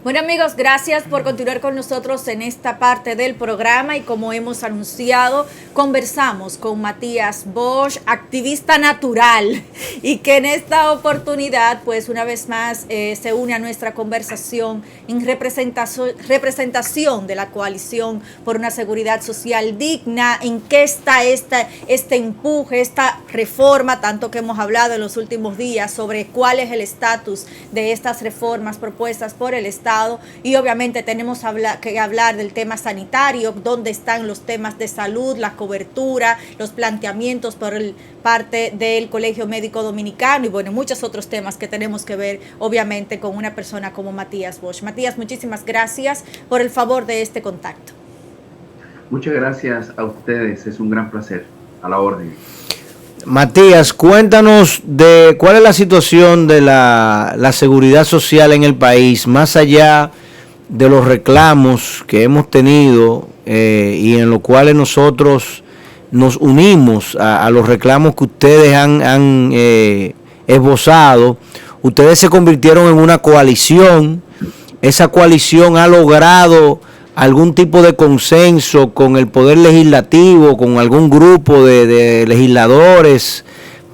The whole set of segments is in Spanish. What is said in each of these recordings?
Bueno amigos, gracias por continuar con nosotros en esta parte del programa y como hemos anunciado, conversamos con Matías Bosch, activista natural, y que en esta oportunidad, pues una vez más, se une a nuestra conversación en representación de la coalición por una seguridad social digna. ¿En qué está este empuje, esta reforma, tanto que hemos hablado en los últimos días sobre cuál es el estatus de estas reformas propuestas por el Estado? Y obviamente tenemos que hablar del tema sanitario, dónde están los temas de salud, la cobertura, los planteamientos por parte del Colegio Médico Dominicano y bueno, muchos otros temas que tenemos que ver obviamente con una persona como Matías Bosch. Matías, muchísimas gracias por el favor de este contacto. Muchas gracias a ustedes, es un gran placer, a la orden. Matías, cuéntanos de cuál es la situación de la seguridad social en el país, más allá de los reclamos que hemos tenido y en los cuales nosotros nos unimos a los reclamos que ustedes han esbozado. Ustedes se convirtieron en una coalición. Esa coalición ha logrado algún tipo de consenso con el Poder Legislativo, con algún grupo de legisladores,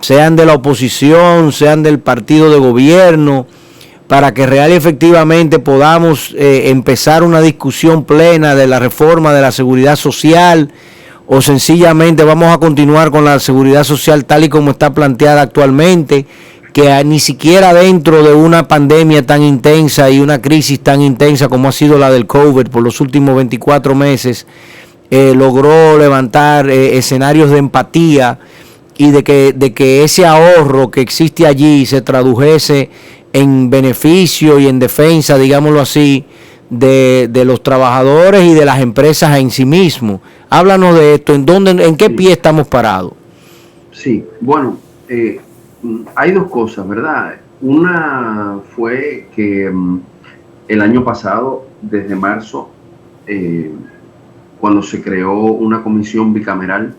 sean de la oposición, sean del partido de gobierno, para que real y efectivamente podamos empezar una discusión plena de la reforma de la seguridad social, o sencillamente vamos a continuar con la seguridad social tal y como está planteada actualmente, que ni siquiera dentro de una pandemia tan intensa y una crisis tan intensa como ha sido la del COVID por los últimos 24 meses, logró levantar escenarios de empatía y de que ese ahorro que existe allí se tradujese en beneficio y en defensa, digámoslo así, de los trabajadores y de las empresas en sí mismos. Háblanos de esto, ¿en qué pie estamos parados? Sí, bueno, hay dos cosas, ¿verdad? Una fue que el año pasado, desde marzo, cuando se creó una comisión bicameral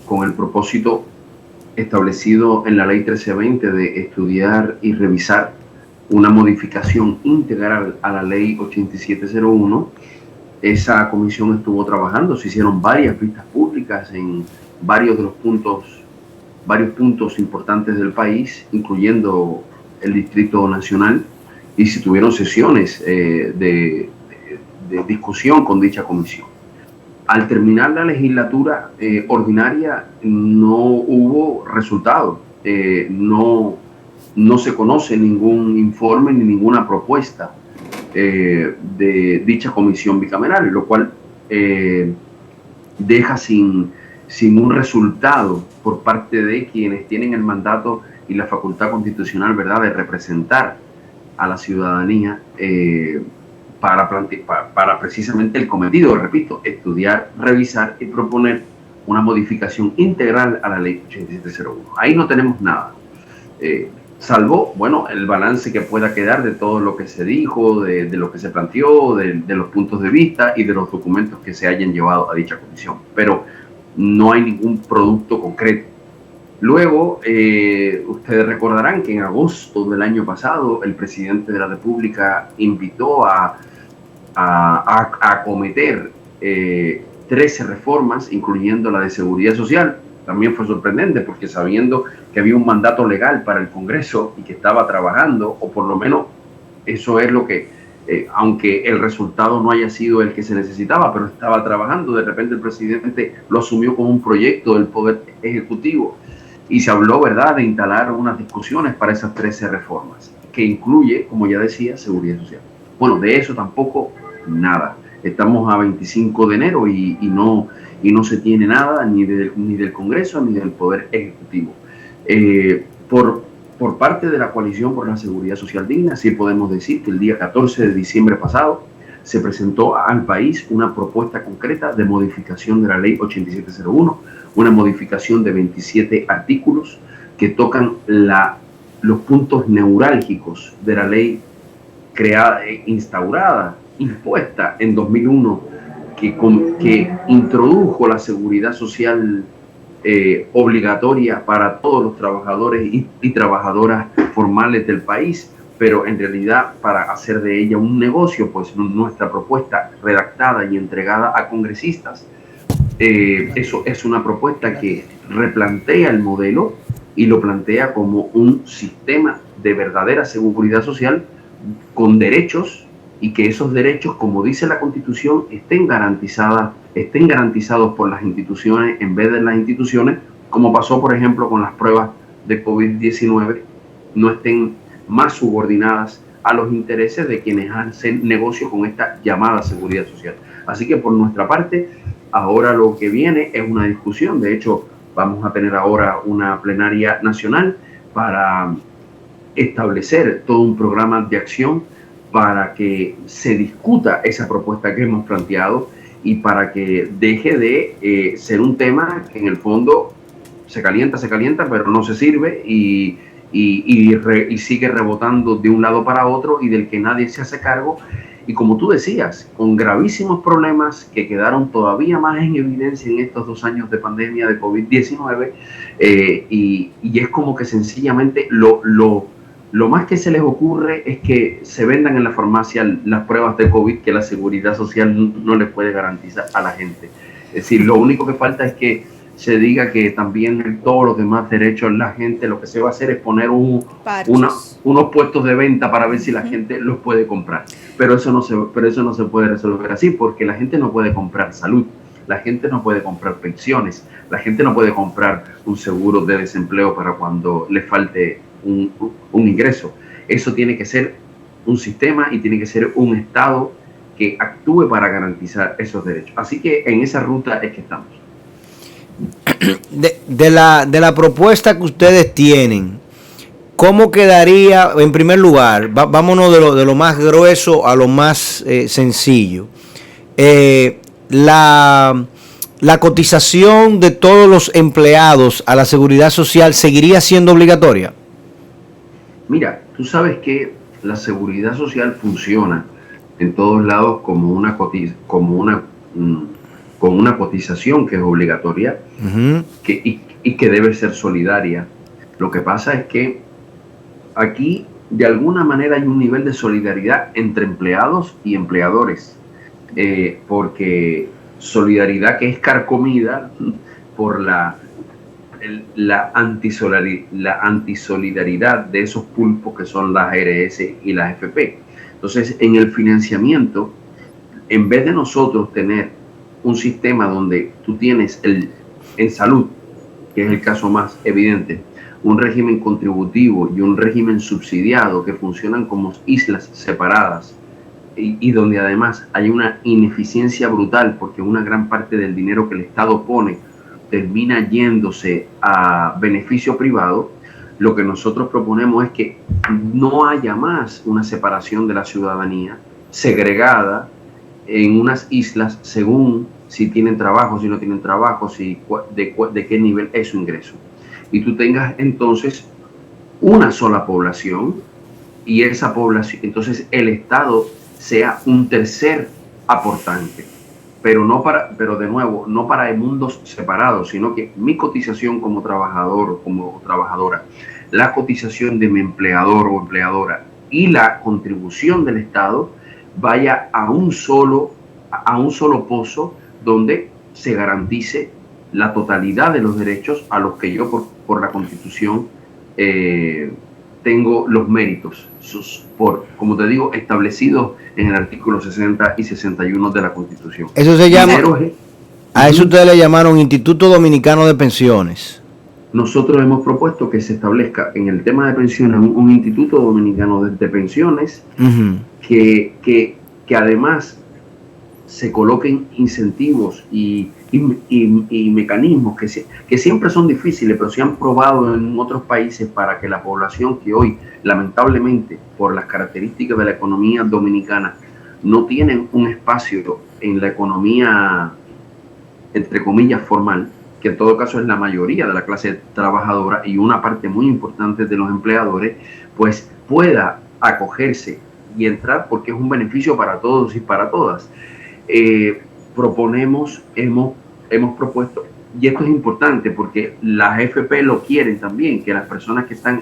con el propósito establecido en la ley 1320 de estudiar y revisar una modificación integral a la ley 8701, esa comisión estuvo trabajando, se hicieron varias vistas públicas en varios puntos importantes del país, incluyendo el Distrito Nacional, y se tuvieron sesiones de discusión con dicha comisión. Al terminar la legislatura ordinaria no hubo resultado, no se conoce ningún informe ni ninguna propuesta de dicha comisión bicameral, lo cual deja sin un resultado por parte de quienes tienen el mandato y la facultad constitucional, ¿verdad?, de representar a la ciudadanía para precisamente el cometido, repito, estudiar, revisar y proponer una modificación integral a la ley 8701. Ahí no tenemos nada, salvo, bueno, el balance que pueda quedar de todo lo que se dijo, de lo que se planteó, de los puntos de vista y de los documentos que se hayan llevado a dicha comisión. Pero no hay ningún producto concreto. Luego, ustedes recordarán que en agosto del año pasado el presidente de la República invitó a acometer 13 reformas, incluyendo la de seguridad social. También fue sorprendente porque sabiendo que había un mandato legal para el Congreso y que estaba trabajando, o por lo menos eso es lo que, aunque el resultado no haya sido el que se necesitaba, pero estaba trabajando, de repente el presidente lo asumió como un proyecto del Poder Ejecutivo y se habló, ¿verdad?, de instalar unas discusiones para esas 13 reformas, que incluye, como ya decía, seguridad social. Bueno, de eso tampoco nada. Estamos a 25 de enero y no se tiene nada ni del Congreso ni del Poder Ejecutivo. Por parte de la Coalición por la Seguridad Social Digna, sí podemos decir que el día 14 de diciembre pasado se presentó al país una propuesta concreta de modificación de la ley 8701, una modificación de 27 artículos que tocan los puntos neurálgicos de la ley creada, impuesta en 2001, que introdujo la seguridad social obligatoria para todos los trabajadores y trabajadoras formales del país, pero en realidad para hacer de ella un negocio, pues nuestra propuesta redactada y entregada a congresistas, eso es una propuesta que replantea el modelo y lo plantea como un sistema de verdadera seguridad social con derechos, y que esos derechos, como dice la Constitución, estén garantizados por las instituciones en vez de las instituciones, como pasó por ejemplo con las pruebas de COVID-19, no estén más subordinadas a los intereses de quienes hacen negocio con esta llamada seguridad social. Así que por nuestra parte, ahora lo que viene es una discusión. De hecho, vamos a tener ahora una plenaria nacional para establecer todo un programa de acción para que se discuta esa propuesta que hemos planteado y para que deje de ser un tema que en el fondo se calienta, pero no se sirve y sigue rebotando de un lado para otro y del que nadie se hace cargo. Y como tú decías, con gravísimos problemas que quedaron todavía más en evidencia en estos 2 años de pandemia de COVID-19, y es como que sencillamente lo más que se les ocurre es que se vendan en la farmacia las pruebas de COVID que la seguridad social no les puede garantizar a la gente. Es decir, lo único que falta es que se diga que también todos los demás derechos la gente, lo que se va a hacer es poner unos puestos de venta para ver si la gente los puede comprar. Pero eso no se puede resolver así, porque la gente no puede comprar salud, la gente no puede comprar pensiones, la gente no puede comprar un seguro de desempleo para cuando le falte un ingreso. Eso tiene que ser un sistema y tiene que ser un Estado que actúe para garantizar esos derechos. Así que en esa ruta es que estamos. De la propuesta que ustedes tienen, ¿cómo quedaría? En primer lugar, vámonos de lo más grueso a lo más sencillo. La cotización de todos los empleados a la seguridad social seguiría siendo obligatoria. Mira, tú sabes que la seguridad social funciona en todos lados como una cotización que es obligatoria, y que debe ser solidaria. Lo que pasa es que aquí de alguna manera hay un nivel de solidaridad entre empleados y empleadores, porque solidaridad que es carcomida por la antisolidaridad de esos pulpos que son las ARS y las FP. Entonces, en el financiamiento, en vez de nosotros tener un sistema donde tú tienes en salud, que es el caso más evidente, un régimen contributivo y un régimen subsidiado que funcionan como islas separadas, y donde además hay una ineficiencia brutal porque una gran parte del dinero que el Estado pone termina yéndose a beneficio privado. Lo que nosotros proponemos es que no haya más una separación de la ciudadanía segregada en unas islas según si tienen trabajo, si no tienen trabajo, de qué nivel es su ingreso. Y tú tengas entonces una sola población, y esa población, entonces el Estado sea un tercer aportante, pero de nuevo, no para mundos separados, sino que mi cotización como trabajador o como trabajadora, la cotización de mi empleador o empleadora y la contribución del Estado vaya a un solo pozo donde se garantice la totalidad de los derechos a los que yo por la Constitución tengo los méritos, como te digo, establecidos en el artículo 60 y 61 de la Constitución. Eso se llama, a eso ustedes le llamaron Instituto Dominicano de Pensiones. Nosotros hemos propuesto que se establezca en el tema de pensiones un Instituto Dominicano de Pensiones, que además se coloquen incentivos y mecanismos que siempre son difíciles, pero se han probado en otros países para que la población que hoy, lamentablemente, por las características de la economía dominicana, no tienen un espacio en la economía, entre comillas, formal, que en todo caso es la mayoría de la clase trabajadora y una parte muy importante de los empleadores, pues pueda acogerse y entrar, porque es un beneficio para todos y para todas. Hemos propuesto, y esto es importante porque las FP lo quieren también, que las personas que están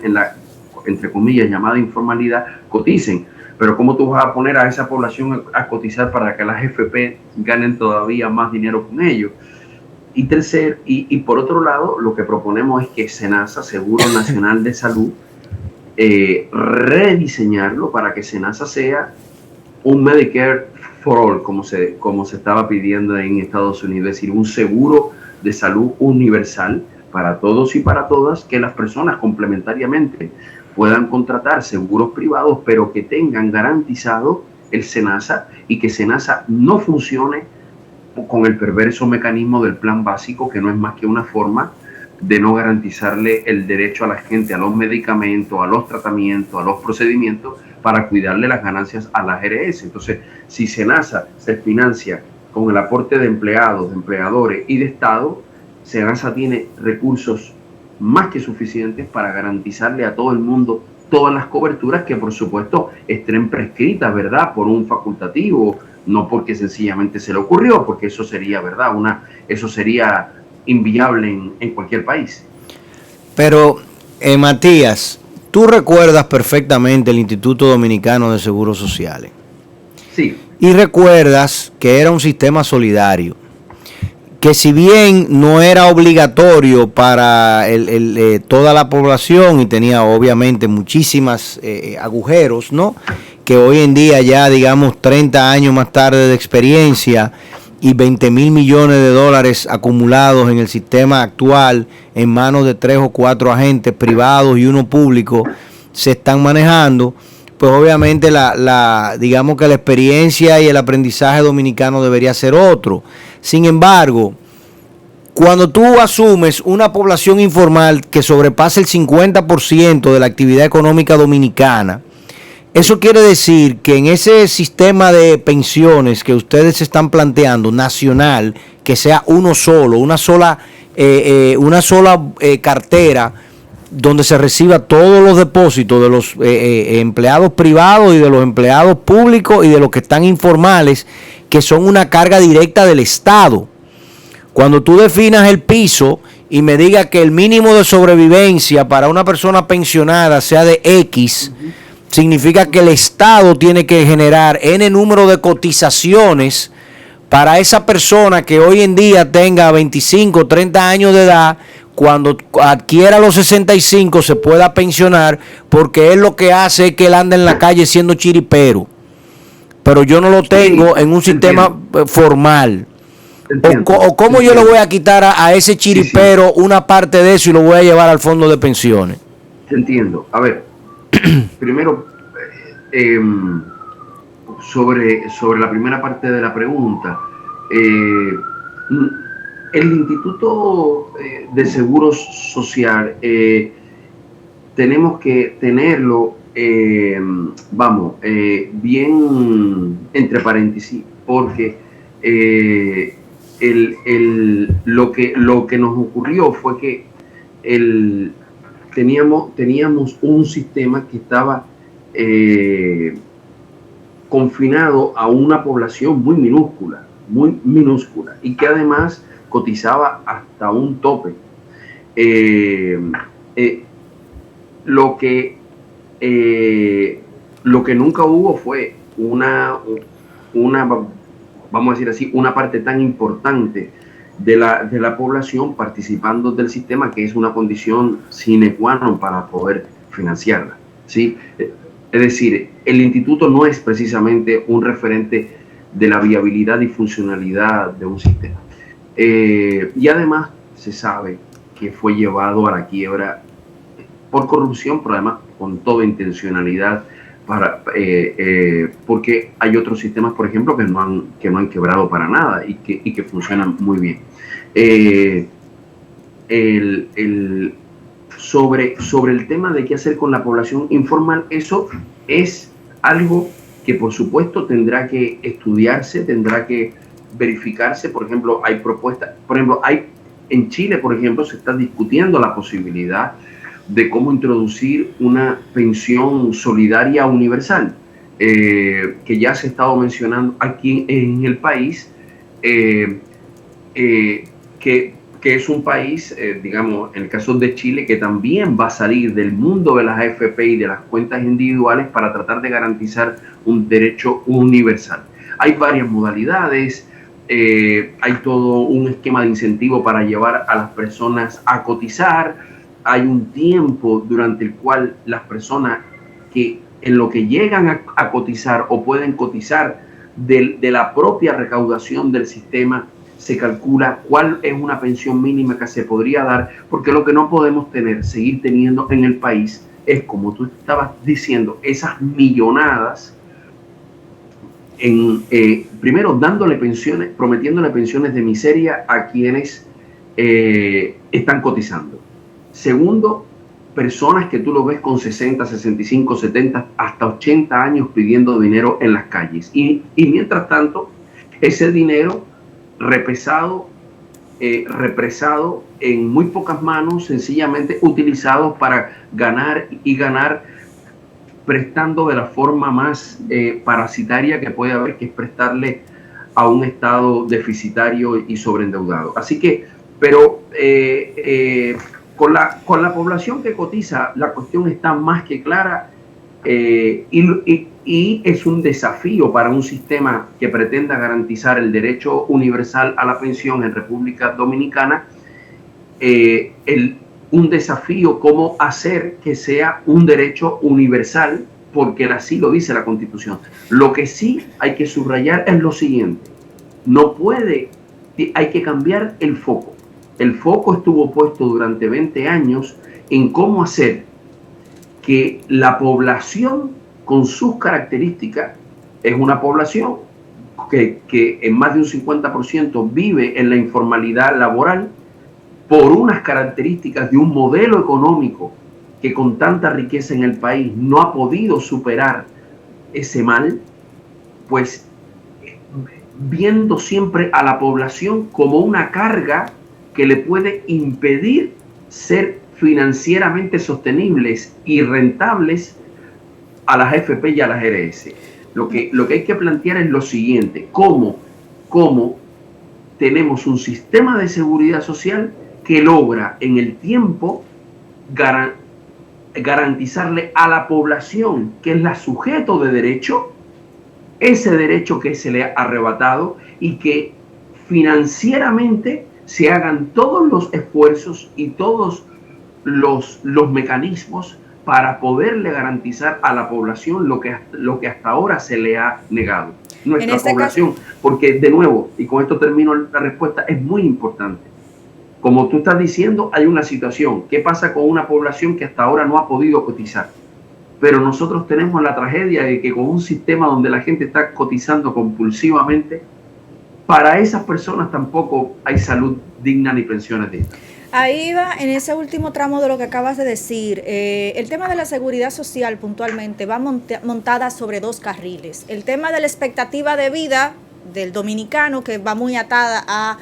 entre comillas, llamada informalidad, coticen. Pero ¿cómo tú vas a poner a esa población a cotizar para que las FP ganen todavía más dinero con ellos? Y por otro lado, lo que proponemos es que SENASA, Seguro Nacional de Salud, rediseñarlo para que SENASA sea un Medicare for All, como se estaba pidiendo en Estados Unidos, es decir, un seguro de salud universal para todos y para todas, que las personas complementariamente puedan contratar seguros privados, pero que tengan garantizado el SENASA y que SENASA no funcione con el perverso mecanismo del plan básico, que no es más que una forma de no garantizarle el derecho a la gente a los medicamentos, a los tratamientos, a los procedimientos, para cuidarle las ganancias a la ARS. Entonces, si SENASA se financia con el aporte de empleados, de empleadores y de Estado, SENASA tiene recursos más que suficientes para garantizarle a todo el mundo todas las coberturas que, por supuesto, estén prescritas, ¿verdad?, por un facultativo, no porque sencillamente se le ocurrió, porque eso sería, ¿verdad?, eso sería inviable en cualquier país. Pero, Matías, tú recuerdas perfectamente el Instituto Dominicano de Seguros Sociales. Sí. Y recuerdas que era un sistema solidario, que si bien no era obligatorio para toda la población y tenía obviamente muchísimas agujeros, ¿no?, que hoy en día ya, digamos, 30 años más tarde de experiencia y 20,000 millones de dólares acumulados en el sistema actual en manos de 3 o 4 agentes privados y uno público se están manejando, pues obviamente digamos que la experiencia y el aprendizaje dominicano debería ser otro. Sin embargo, cuando tú asumes una población informal que sobrepasa el 50% de la actividad económica dominicana, eso quiere decir que en ese sistema de pensiones que ustedes están planteando, nacional, que sea uno solo, una sola cartera, donde se reciba todos los depósitos de los empleados privados y de los empleados públicos y de los que están informales, que son una carga directa del Estado. Cuando tú definas el piso y me digas que el mínimo de sobrevivencia para una persona pensionada sea de X, significa que el Estado tiene que generar N número de cotizaciones para esa persona que hoy en día tenga 25, 30 años de edad, cuando adquiera los 65 se pueda pensionar, porque él lo que hace es que él anda en la calle siendo chiripero. Pero yo no lo tengo en un sistema formal. O cómo yo le voy a quitar a ese chiripero una parte de eso y lo voy a llevar al fondo de pensiones. Te entiendo. A ver, primero, sobre la primera parte de la pregunta, el Instituto de Seguros Social tenemos que tenerlo, bien entre paréntesis, porque lo que nos ocurrió fue que teníamos un sistema que estaba confinado a una población muy minúscula, y que además cotizaba hasta un tope. Lo que nunca hubo fue una, vamos a decir así, una parte tan importante de la población participando del sistema, que es una condición sine qua non para poder financiarla, ¿sí? Es decir, el instituto no es precisamente un referente de la viabilidad y funcionalidad de un sistema. Y además se sabe que fue llevado a la quiebra por corrupción, pero además con toda intencionalidad, porque hay otros sistemas, por ejemplo, que no han quebrado para nada y que funcionan muy bien. Sobre el tema de qué hacer con la población informal, eso es algo que por supuesto tendrá que estudiarse, tendrá que verificarse. Por ejemplo, hay propuestas, en Chile, por ejemplo, se está discutiendo la posibilidad de cómo introducir una pensión solidaria universal, que ya se ha estado mencionando aquí en el país, que que es un país, digamos, en el caso de Chile, que también va a salir del mundo de las AFP y de las cuentas individuales para tratar de garantizar un derecho universal. Hay varias modalidades, hay todo un esquema de incentivo para llevar a las personas a cotizar, hay un tiempo durante el cual las personas que en lo que llegan a cotizar o pueden cotizar de la propia recaudación del sistema, se calcula cuál es una pensión mínima que se podría dar, porque lo que no podemos seguir teniendo en el país es, como tú estabas diciendo, esas millonadas, primero dándole pensiones, prometiéndole pensiones de miseria a quienes están cotizando. Segundo, personas que tú lo ves con 60, 65, 70, hasta 80 años pidiendo dinero en las calles. Y mientras tanto, ese dinero represado en muy pocas manos, sencillamente utilizado para ganar y ganar, prestando de la forma más parasitaria que puede haber, que es prestarle a un Estado deficitario y sobreendeudado. Así que, pero con la población que cotiza, la cuestión está más que clara, y es un desafío para un sistema que pretenda garantizar el derecho universal a la pensión en República Dominicana, un desafío cómo hacer que sea un derecho universal, porque así lo dice la Constitución. Lo que sí hay que subrayar es lo siguiente: hay que cambiar el foco. El foco estuvo puesto durante 20 años en cómo hacer que la población, con sus características, es una población que en más de un 50% vive en la informalidad laboral, por unas características de un modelo económico que con tanta riqueza en el país no ha podido superar ese mal, pues viendo siempre a la población como una carga que le puede impedir ser financieramente sostenibles y rentables a las AFP y a las RS. Lo que hay que plantear es lo siguiente: cómo tenemos un sistema de seguridad social que logra en el tiempo garantizarle a la población, que es la sujeto de derecho, ese derecho que se le ha arrebatado, y que financieramente se hagan todos los esfuerzos y todos los mecanismos para poderle garantizar a la población lo que hasta ahora se le ha negado. Nuestra población, porque de nuevo, y con esto termino la respuesta, es muy importante. Como tú estás diciendo, hay una situación. ¿Qué pasa con una población que hasta ahora no ha podido cotizar? Pero nosotros tenemos la tragedia de que con un sistema donde la gente está cotizando compulsivamente, para esas personas tampoco hay salud digna ni pensiones dignas. Ahí va, en ese último tramo de lo que acabas de decir, el tema de la seguridad social puntualmente va montada sobre dos carriles. El tema de la expectativa de vida del dominicano, que va muy atada a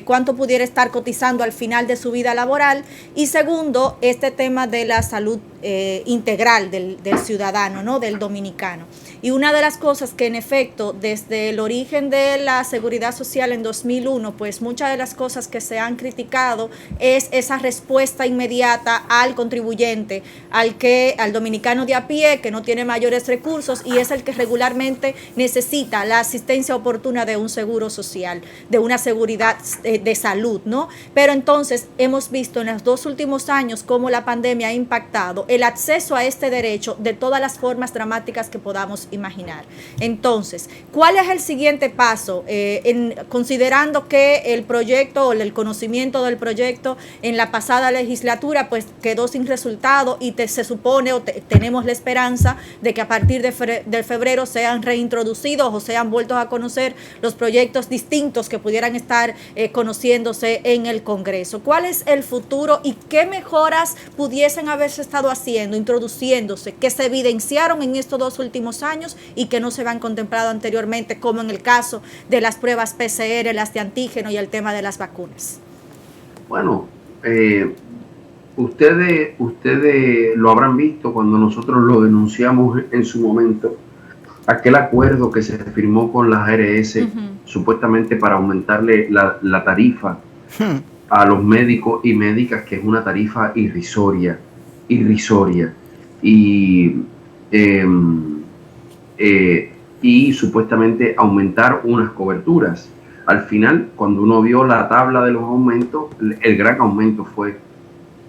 cuánto pudiera estar cotizando al final de su vida laboral, y segundo, este tema de la salud integral del ciudadano, ¿no?, del dominicano. Y una de las cosas que en efecto desde el origen de la seguridad social en 2001, pues muchas de las cosas que se han criticado es esa respuesta inmediata al contribuyente, al dominicano de a pie, que no tiene mayores recursos y es el que regularmente necesita la asistencia oportuna de un seguro social, de una seguridad de salud, ¿no? Pero entonces hemos visto en los 2 últimos años cómo la pandemia ha impactado el acceso a este derecho de todas las formas dramáticas que podamos imaginar. Entonces, ¿cuál es el siguiente paso? Considerando que el proyecto o el conocimiento del proyecto en la pasada legislatura pues quedó sin resultado y se supone tenemos la esperanza de que a partir de febrero sean reintroducidos o sean vueltos a conocer los proyectos distintos que pudieran estar conociéndose en el Congreso. ¿Cuál es el futuro y qué mejoras pudiesen haberse estado haciendo, introduciéndose, que se evidenciaron en estos 2 últimos años y que no se habían contemplado anteriormente, como en el caso de las pruebas PCR, las de antígeno y el tema de las vacunas? Bueno, ustedes lo habrán visto cuando nosotros lo denunciamos en su momento, aquel acuerdo que se firmó con las ARS, supuestamente para aumentarle la tarifa a los médicos y médicas, que es una tarifa irrisoria, y, y supuestamente aumentar unas coberturas. Al final, cuando uno vio la tabla de los aumentos, el gran aumento fue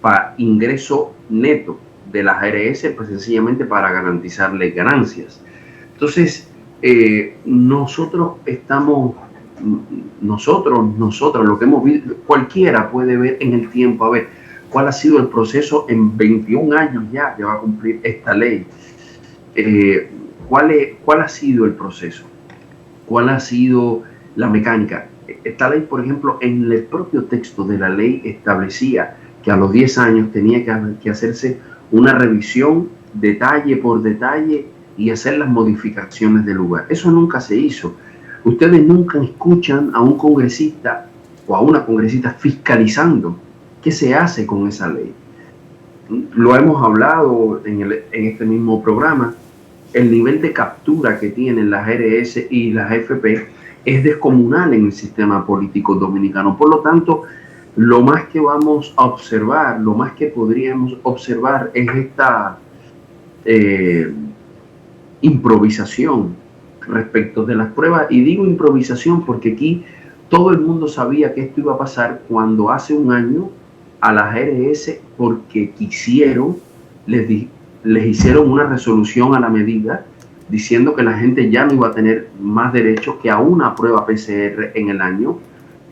para ingreso neto de las ARS, pues sencillamente para garantizarle ganancias. Entonces, nosotros, lo que hemos visto, cualquiera puede ver en el tiempo, a ver, cuál ha sido el proceso en 21 años ya que va a cumplir esta ley. ¿Cuál ha sido el proceso? ¿Cuál ha sido la mecánica? Esta ley, por ejemplo, en el propio texto de la ley establecía que a los 10 años tenía que hacerse una revisión detalle por detalle y hacer las modificaciones del lugar. Eso nunca se hizo. Ustedes nunca escuchan a un congresista o a una congresista fiscalizando qué se hace con esa ley. Lo hemos hablado en este mismo programa. El nivel de captura que tienen las ARS y las AFP es descomunal en el sistema político dominicano. Por lo tanto, lo más que vamos a observar, lo más que podríamos observar es esta improvisación respecto de las pruebas. Y digo improvisación porque aquí todo el mundo sabía que esto iba a pasar cuando hace un año a las ARS, porque quisieron, les hicieron una resolución a la medida diciendo que la gente ya no iba a tener más derecho que a una prueba PCR en el año,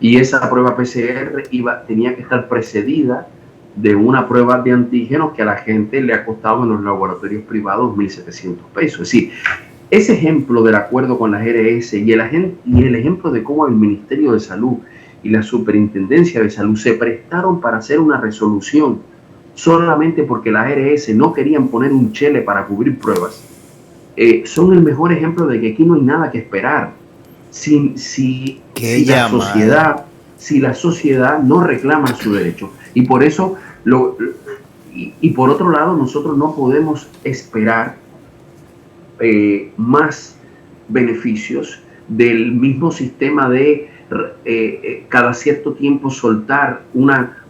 y esa prueba PCR tenía que estar precedida de una prueba de antígenos que a la gente le ha costado en los laboratorios privados 1.700 pesos. Es decir, ese ejemplo del acuerdo con las ARS y el ejemplo de cómo el Ministerio de Salud y la Superintendencia de Salud se prestaron para hacer una resolución solamente porque las ARS no querían poner un chele para cubrir pruebas, son el mejor ejemplo de que aquí no hay nada que esperar. Si la sociedad no reclama su derecho. Y por eso, y por otro lado, nosotros no podemos esperar más beneficios del mismo sistema de cada cierto tiempo soltar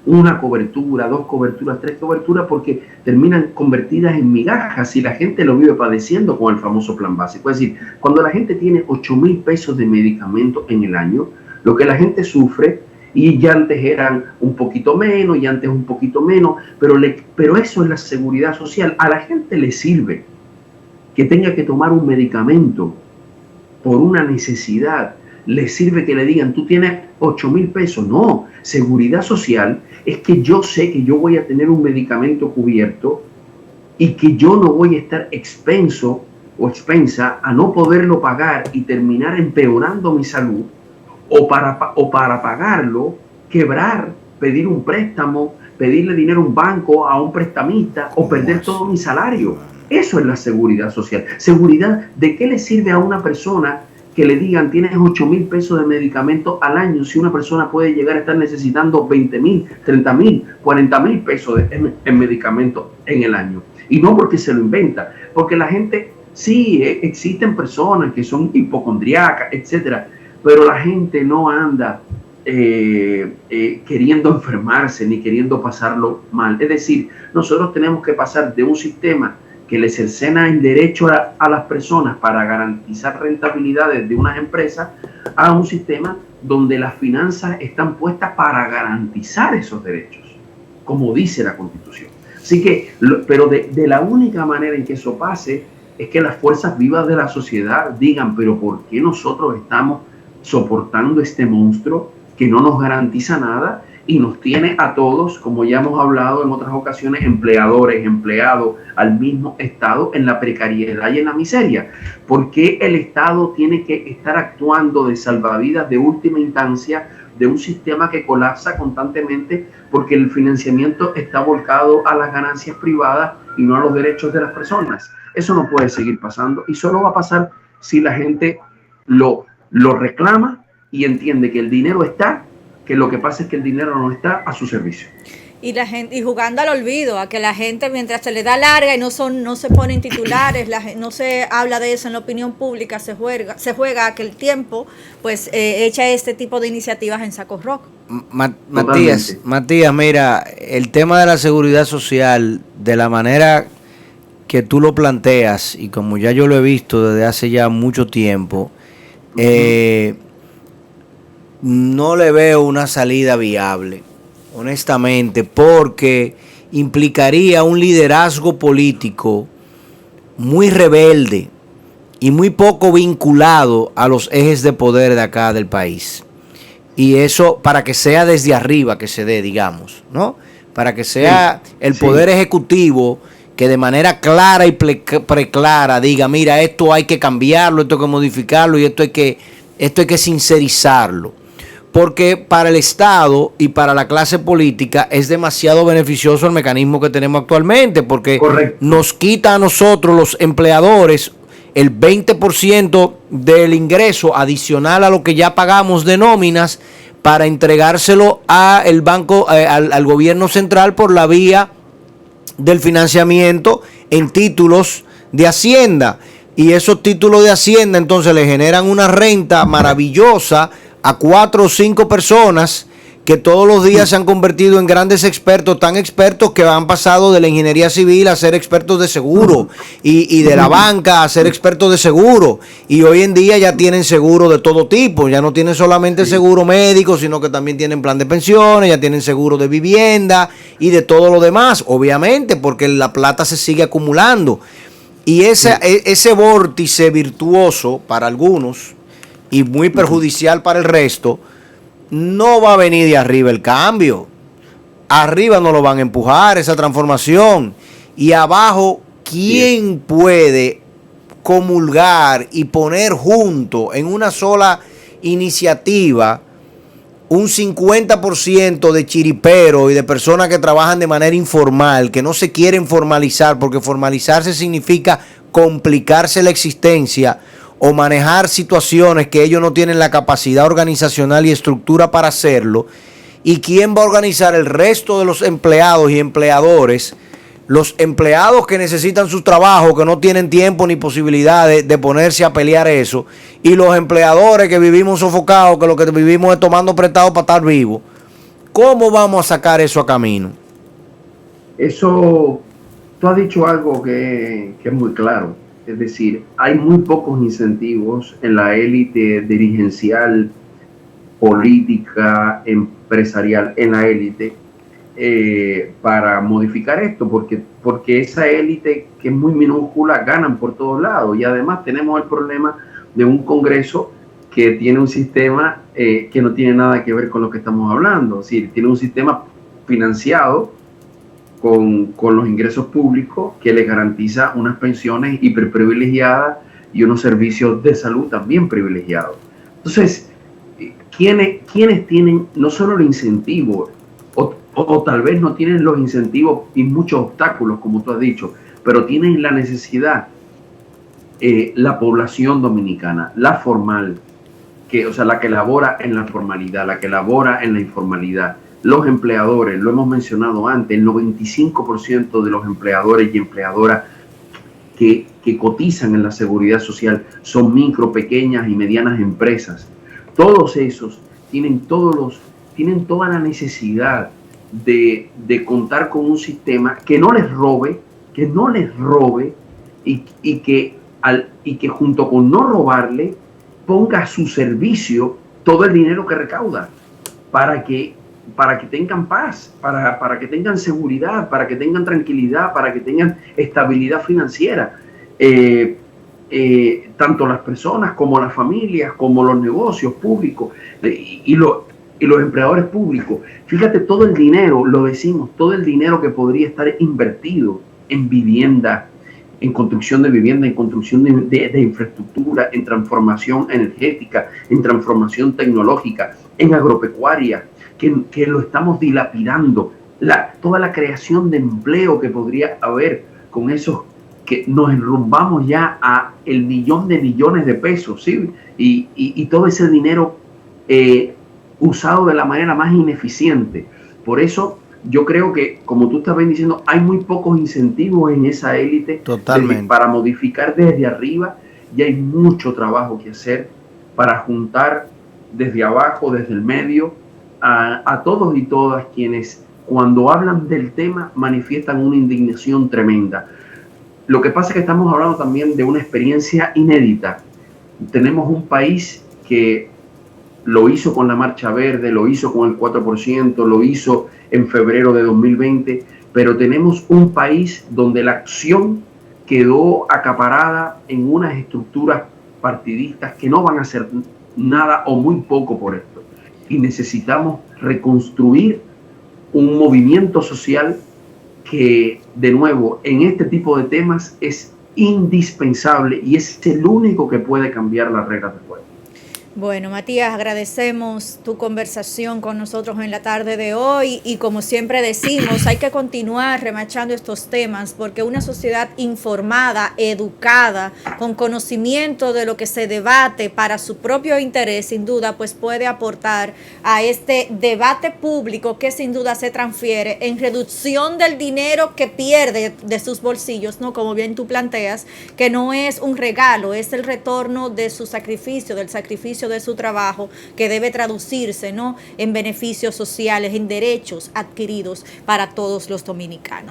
una cobertura, 2 coberturas, 3 coberturas, porque terminan convertidas en migajas y la gente lo vive padeciendo con el famoso plan básico. Es decir, cuando la gente tiene 8,000 pesos de medicamentos en el año, lo que la gente sufre, y ya antes eran un poquito menos, y antes un poquito menos, pero eso es la seguridad social. A la gente le sirve que tenga que tomar un medicamento por una necesidad, le sirve que le digan, tú tienes 8,000 pesos. No, seguridad social es que yo sé que yo voy a tener un medicamento cubierto y que yo no voy a estar expenso o expensa a no poderlo pagar y terminar empeorando mi salud, o para pagarlo, quebrar, pedir un préstamo, pedirle dinero a un banco, a un prestamista, o perder todo mi salario. Eso es la seguridad social. Seguridad, ¿de qué le sirve a una persona que le digan tienes 8,000 pesos de medicamento al año si una persona puede llegar a estar necesitando 20,000, 30,000, 40,000 pesos en medicamentos en el año? Y no porque se lo inventa, porque la gente, sí, existen personas que son hipocondriacas, etcétera, pero la gente no anda queriendo enfermarse ni queriendo pasarlo mal. Es decir, nosotros tenemos que pasar de un sistema que le cercena el derecho a las personas para garantizar rentabilidades de unas empresas, a un sistema donde las finanzas están puestas para garantizar esos derechos, como dice la Constitución. Así que, pero de la única manera en que eso pase es que las fuerzas vivas de la sociedad digan, pero ¿por qué nosotros estamos soportando este monstruo que no nos garantiza nada y nos tiene a todos, como ya hemos hablado en otras ocasiones, empleadores, empleados, al mismo Estado en la precariedad y en la miseria? ¿Por qué el Estado tiene que estar actuando de salvavidas de última instancia de un sistema que colapsa constantemente porque el financiamiento está volcado a las ganancias privadas y no a los derechos de las personas? Eso no puede seguir pasando, y solo va a pasar si la gente lo reclama y entiende que el dinero está, que lo que pasa es que el dinero no está a su servicio. Y la gente, y jugando al olvido, a que la gente mientras se le da larga y no se ponen titulares, no se habla de eso en la opinión pública, se juega a que el tiempo pues echa este tipo de iniciativas en saco rojo. Matías, mira, el tema de la seguridad social, de la manera que tú lo planteas, y como ya yo lo he visto desde hace ya mucho tiempo, no le veo una salida viable, honestamente, porque implicaría un liderazgo político muy rebelde y muy poco vinculado a los ejes de poder de acá del país. Y eso para que sea desde arriba que se dé, digamos, ¿no? Para que sea el poder ejecutivo que de manera clara y preclara diga, mira, esto hay que cambiarlo, esto hay que modificarlo y esto hay que sincerizarlo. Porque para el Estado y para la clase política es demasiado beneficioso el mecanismo que tenemos actualmente, porque nos quita a nosotros los empleadores el 20% del ingreso adicional a lo que ya pagamos de nóminas para entregárselo a el banco, al gobierno central por la vía del financiamiento en títulos de Hacienda. Y esos títulos de Hacienda entonces le generan una renta maravillosa a 4 o 5 personas que todos los días se han convertido en grandes expertos, tan expertos que han pasado de la ingeniería civil a ser expertos de seguro y de la banca a ser expertos de seguro, y hoy en día ya tienen seguro de todo tipo, ya no tienen solamente seguro médico, sino que también tienen plan de pensiones, ya tienen seguro de vivienda y de todo lo demás, obviamente porque la plata se sigue acumulando, y ese vórtice virtuoso para algunos y muy perjudicial para el resto, no va a venir de arriba el cambio. Arriba no lo van a empujar esa transformación. Y abajo, ¿quién puede comulgar y poner junto en una sola iniciativa un 50% de chiriperos y de personas que trabajan de manera informal, que no se quieren formalizar, porque formalizarse significa complicarse la existencia o manejar situaciones que ellos no tienen la capacidad organizacional y estructura para hacerlo? ¿Y quién va a organizar el resto de los empleados y empleadores? Los empleados que necesitan sus trabajos, que no tienen tiempo ni posibilidad de ponerse a pelear eso, y los empleadores que vivimos sofocados, que lo que vivimos es tomando prestado para estar vivos. ¿Cómo vamos a sacar eso a camino? Eso, tú has dicho algo que es muy claro. Es decir, hay muy pocos incentivos en la élite dirigencial, política, empresarial, en la élite, para modificar esto, porque esa élite, que es muy minúscula, ganan por todos lados. Y además tenemos el problema de un Congreso que tiene un sistema que no tiene nada que ver con lo que estamos hablando. Es decir, tiene un sistema financiado con los ingresos públicos que le garantiza unas pensiones hiperprivilegiadas y unos servicios de salud también privilegiados. Entonces, ¿quiénes tienen no solo el incentivo, o tal vez no tienen los incentivos y muchos obstáculos, como tú has dicho, pero tienen la necesidad? La población dominicana, la formal, la que labora en la formalidad, la que labora en la informalidad. Los empleadores, lo hemos mencionado antes, el 95% de los empleadores y empleadoras que cotizan en la seguridad social son micro, pequeñas y medianas empresas. Todos esos tienen toda la necesidad de contar con un sistema que no les robe y que junto con no robarle ponga a su servicio todo el dinero que recauda para que tengan paz, para que tengan seguridad, para que tengan tranquilidad, para que tengan estabilidad financiera. Tanto las personas como las familias, como los negocios públicos y los empleadores públicos. Fíjate todo el dinero, lo decimos, todo el dinero que podría estar invertido en vivienda, en construcción de vivienda, en construcción de infraestructura, en transformación energética, en transformación tecnológica, en agropecuaria, que lo estamos dilapidando. Toda la creación de empleo que podría haber con esos, que nos enrumbamos ya a el millón de millones de pesos, ¿sí? Y todo ese dinero usado de la manera más ineficiente. Por eso yo creo que, como tú estás bien diciendo, hay muy pocos incentivos en esa élite Totalmente. para modificar desde arriba, y hay mucho trabajo que hacer para juntar desde abajo, desde el medio, a todos y todas quienes cuando hablan del tema manifiestan una indignación tremenda. Lo que pasa es que estamos hablando también de una experiencia inédita. Tenemos un país que lo hizo con la Marcha Verde, lo hizo con el 4%, lo hizo en febrero de 2020, pero tenemos un país donde la acción quedó acaparada en unas estructuras partidistas que no van a hacer nada o muy poco por esto. Y necesitamos reconstruir un movimiento social que, de nuevo, en este tipo de temas es indispensable y es el único que puede cambiar las reglas del juego. Bueno, Matías, agradecemos tu conversación con nosotros en la tarde de hoy y como siempre decimos, hay que continuar remachando estos temas porque una sociedad informada, educada, con conocimiento de lo que se debate para su propio interés, sin duda, pues puede aportar a este debate público que sin duda se transfiere en reducción del dinero que pierde de sus bolsillos, ¿no? Como bien tú planteas, que no es un regalo, es el retorno de su sacrificio, del sacrificio de su trabajo, que debe traducirse, ¿no?, en beneficios sociales, en derechos adquiridos para todos los dominicanos.